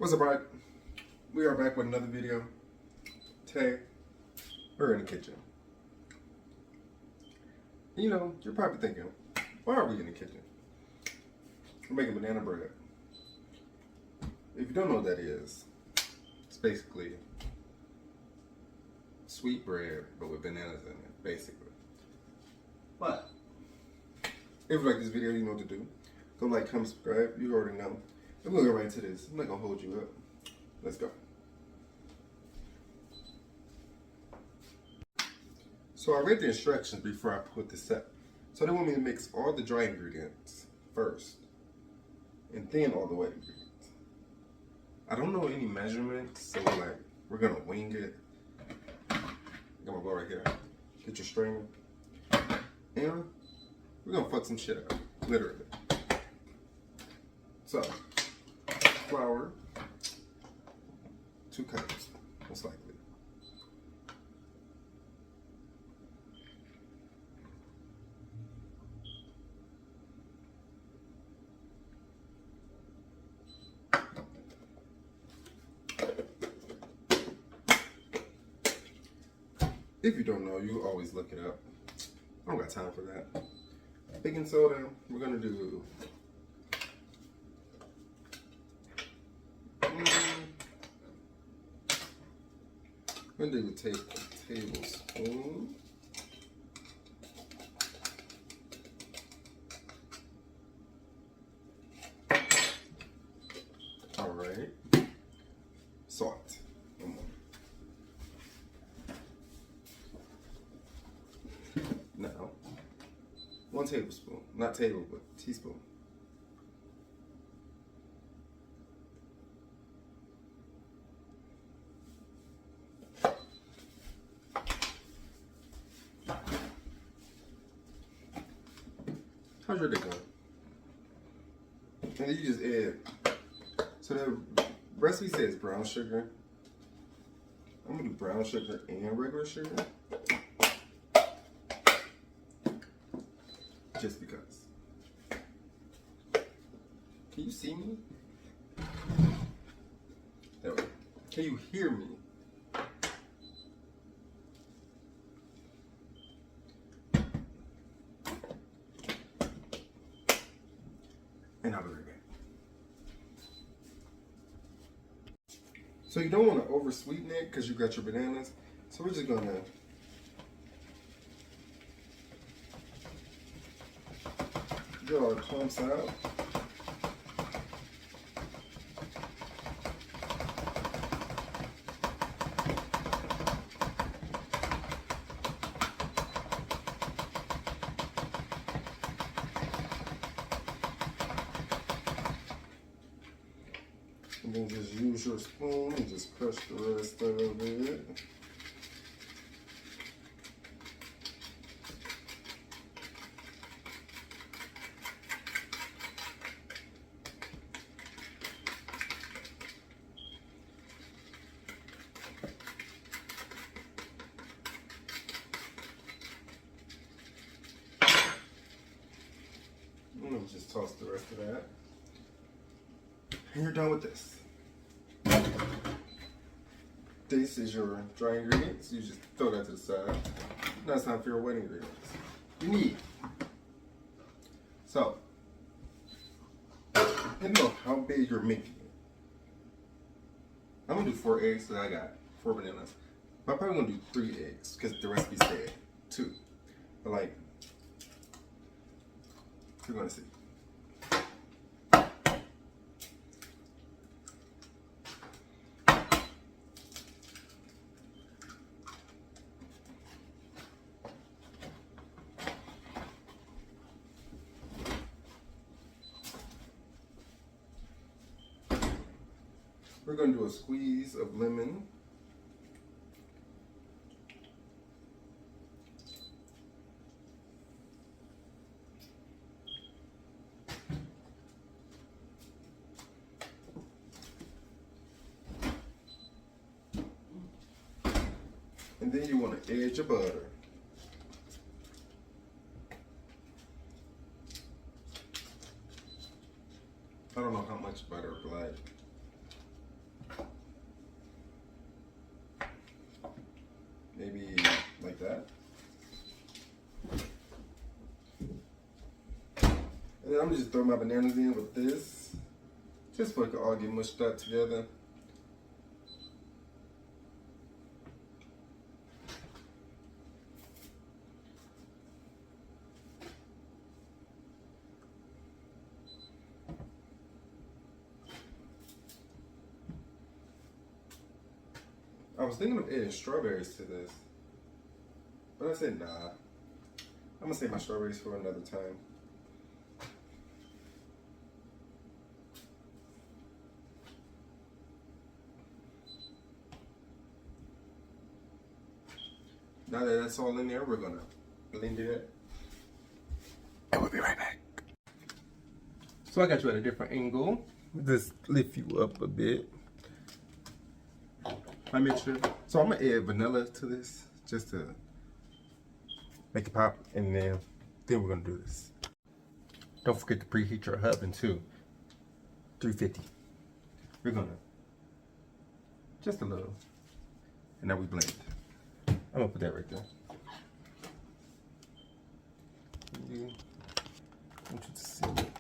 What's up, right? We are back with another video. Today, we're in the kitchen. You know, you're probably thinking, why are we in the kitchen? We're making banana bread. If you don't know what that is, it's basically sweet bread, but with bananas in it, basically. But, if you like this video, you know what to do. Go like, comment, subscribe, you already know. And we'll go right into this. I'm not gonna hold you up. Let's go. So I read the instructions before I put this up. So they want me to mix all the dry ingredients first, and then all the wet ingredients. I don't know any measurements, so we're gonna wing it. I'm gonna go right here. Get your strainer. And we're gonna fuck some shit up, literally. So, flour, 2 cups, most likely. If you don't know, you always look it up. I don't got time for that. Baking soda, we're gonna do I'm gonna take a tablespoon. All right. Salt. Now, 1 tablespoon, not table, but teaspoon. How's your day going? And then you just add. So the recipe says brown sugar. I'm gonna do brown sugar and regular sugar. Just because. Can you see me? There we go. Can you hear me? And I'll be right back. So you don't want to over sweeten it because you got your bananas. So we're just gonna get all the clumps out. And then just use your spoon and just crush the rest of it. And then just toss the rest of that. And you're done with this. This is your dry ingredients. You just throw that to the side. Now it's time for your wet ingredients. You need. So, depending on how big you're making it. I'm gonna do 4 eggs because I got 4 bananas. I'm probably gonna do 3 eggs because the recipe said 2. But you're gonna see. We're going to do a squeeze of lemon. And then you want to add your butter. I don't know how much butter, but like probably just throw my bananas in with this, just so it can all get mushed up together. I was thinking of adding strawberries to this, but I said nah. I'm gonna save my strawberries for another time. Now that that's all in there, we're gonna blend it. And we'll be right back. So I got you at a different angle. Just lift you up a bit. My mixture. So I'm gonna add vanilla to this just to make it pop, and then we're gonna do this. Don't forget to preheat your oven too. 350. We're gonna just a little, and now we blend. I'm gonna put that right there. I want you to see it.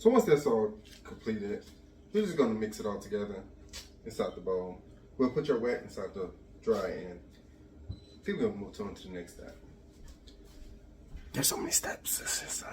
So once that's all completed, we're just gonna mix it all together inside the bowl. We'll put your wet inside the dry, and I think we'll move on to the next step. There's so many steps. It's just,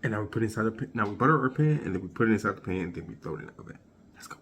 and now we put it inside the pan. Now we butter our pan, and then we put it inside the pan, and then we throw it in the oven. Let's go.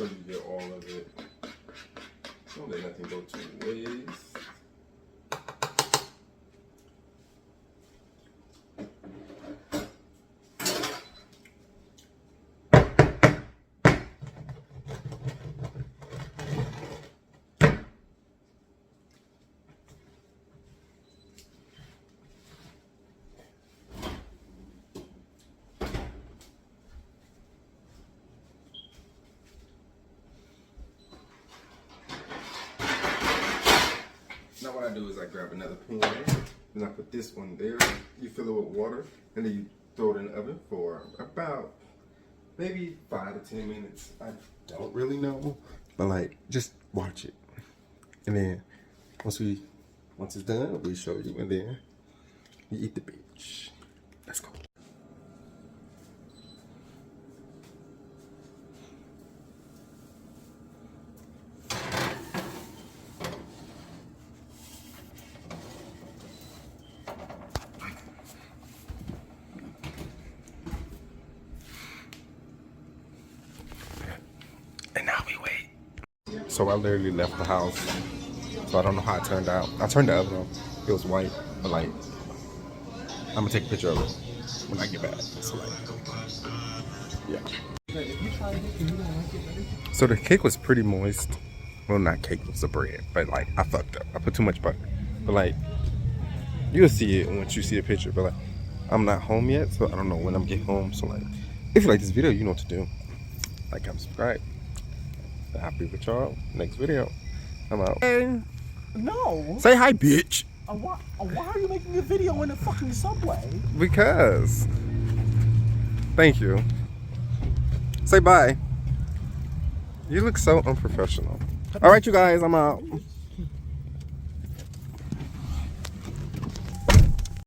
sure you get all of it. Don't let nothing go to waste. Now what I do is I grab another pan, and I put this one there. You fill it with water, and then you throw it in the oven for about maybe 5 to 10 minutes. I don't really know, but like just watch it. And then once it's done, we show you, and then you eat the bitch. Let's go. And now we wait. So I literally left the house. So I don't know how it turned out. I turned the oven on. It was white, but like, I'm gonna take a picture of it when I get back. So like, yeah. So the cake was pretty moist. Well, not cake, it was the bread. But like, I fucked up. I put too much butter. But like, you'll see it once you see the picture. But like, I'm not home yet, so I don't know when I'm getting home. So like, if you like this video, you know what to do. Like, comment, subscribe. Happy with y'all. Next video. I'm out. Hey. No. Say hi, bitch. Why are you making a video in the fucking subway? Because. Thank you. Say bye. You look so unprofessional. All right, you guys. I'm out.